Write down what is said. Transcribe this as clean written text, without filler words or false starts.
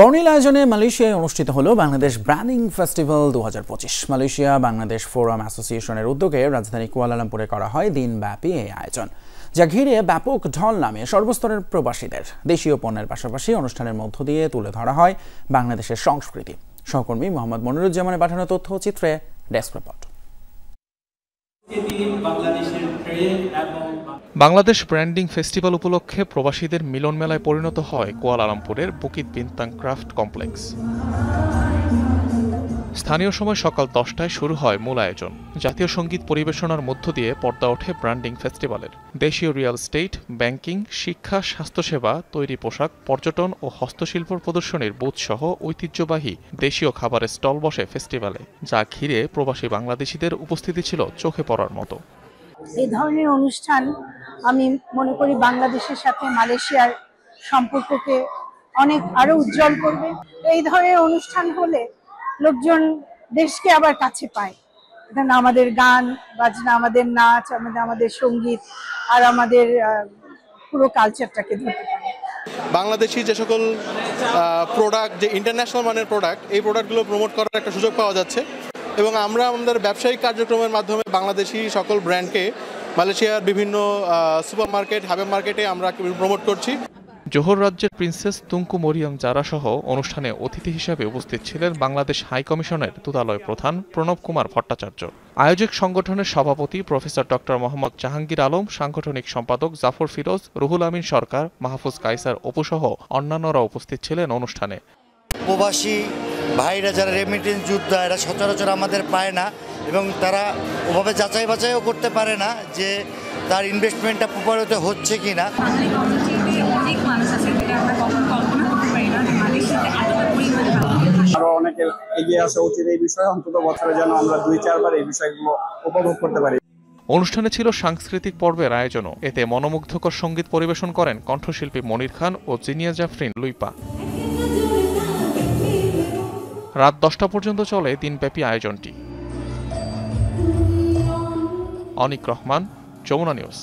বর্ণিল আয়োজনে মালয়েশিয়ায় অনুষ্ঠিত হলো Bangladesh branding festival 2025। Malaysia Bangladesh forum অ্যাসোসিয়েশনের উদ্যোগে রাজধানী কুয়ালালামপুরে করা হয় দিনব্যাপী এই আয়োজন, যা ঘিরে ব্যাপক ঢল নামে সর্বস্তরের প্রবাসীদের। দেশীয় পণ্যের পাশাপাশি অনুষ্ঠানের মধ্য দিয়ে তুলে ধরা হয় বাংলাদেশের সংস্কৃতি। সহকর্মী মোহাম্মদ মনিরুজ্জামানের পাঠানো তথ্যচিত্রে desk report. Bangladesh branding festival উপলক্ষে প্রবাসীদের মিলন মেলায় পরিণত হয় কুয়ালালামপুরের বুকিত বিনতাং ক্রাফট কমপ্লেক্স। স্থানীয় সময় সকাল 10টায় শুরু হয় মূল আয়োজন। জাতীয় সঙ্গীত পরিবেশনার মধ্য দিয়ে পর্দা ওঠে ব্র্যান্ডিং ফেস্টিভ্যালের। দেশীয় রিয়েল এস্টেট, ব্যাংকিং, শিক্ষা, স্বাস্থ্যসেবা, তৈরি পোশাক, পর্যটন ও হস্তশিল্প প্রদর্শনীর বুথ সহ ঐতিহ্যবাহী দেশীয় খাবারের স্টল বসে ফেস্টিভ্যালে, যা ঘিরে প্রবাসী বাংলাদেশিদের উপস্থিতি ছিল চোখে পড়ার মতো। এই ধরনের অনুষ্ঠান আমি মনে করি বাংলাদেশের সাথে মালয়েশিয়ার সম্পর্ককে আরো উজ্জ্বল করবে। এই ধরনের অনুষ্ঠান হলে লোকজন দেশকে আবার কাছে পায়। এখানে আমাদের গান বাজনা, আমাদের নাচ, আমাদের সঙ্গীত আর আমাদের পুরো কালচারটাকে ধরতে পারে। বাংলাদেশি যে সকল প্রোডাক্ট, যে ইন্টারন্যাশনাল মানের প্রোডাক্ট, এই প্রোডাক্টগুলো প্রমোট করার একটা সুযোগ পাওয়া যাচ্ছে এবং আমরা আমাদের ব্যবসায়িক কার্যক্রমের মাধ্যমে বাংলাদেশি সকল ব্র্যান্ডকে মালয়েশিয়ার বিভিন্ন সুপার মার্কেট, হাইপার মার্কেটে আমরা প্রমোট করছি। জোহর রাজ্যের প্রিন্সেস তুঙ্কু মরিয়ম জারা সহ অনুষ্ঠানে অতিথি হিসেবে উপস্থিত ছিলেন বাংলাদেশ হাই কমিশনের দূতালয় প্রধান প্রণব কুমার ভট্টাচার্য। আয়োজক সংগঠনের সভাপতি প্রফেসর ডক্টর মোহাম্মদ জাহাঙ্গীর আলম, সাংগঠনিক সম্পাদক জাফর ফিরোজ, রুহুল আমিন সরকার, মাহফুজ কাইসার অপু সহ অন্যান্যরা উপস্থিত ছিলেন অনুষ্ঠানে। প্রবাসী ভাইরা যারা রেমিটেন্স যোদ্ধা, এরা সচরাচর আমাদের পায় না এবং তারা ওভাবে যাচাই বাছাইও করতে পারে না যে তার ইনভেস্টমেন্টটা প্রপারতে হচ্ছে কিনা। আরো অনেকের এগিয়ে আসা উচিত এই বিষয়ে, অন্তত বছরে যেন আমরা 2-4 বার এই বিষয়গুলো উপভোগ করতে পারি। অনুষ্ঠানে ছিল সাংস্কৃতিক পর্বের আয়োজনও। এতে মনোমুগ্ধকর সঙ্গীত পরিবেশন করেন কণ্ঠশিল্পী মনির খান ও জিনিয়া জাফরিন লুইপা। রাত 10টা পর্যন্ত চলে দিনব্যাপী আয়োজনটি। অনিক রহমান, যমুনা নিউজ।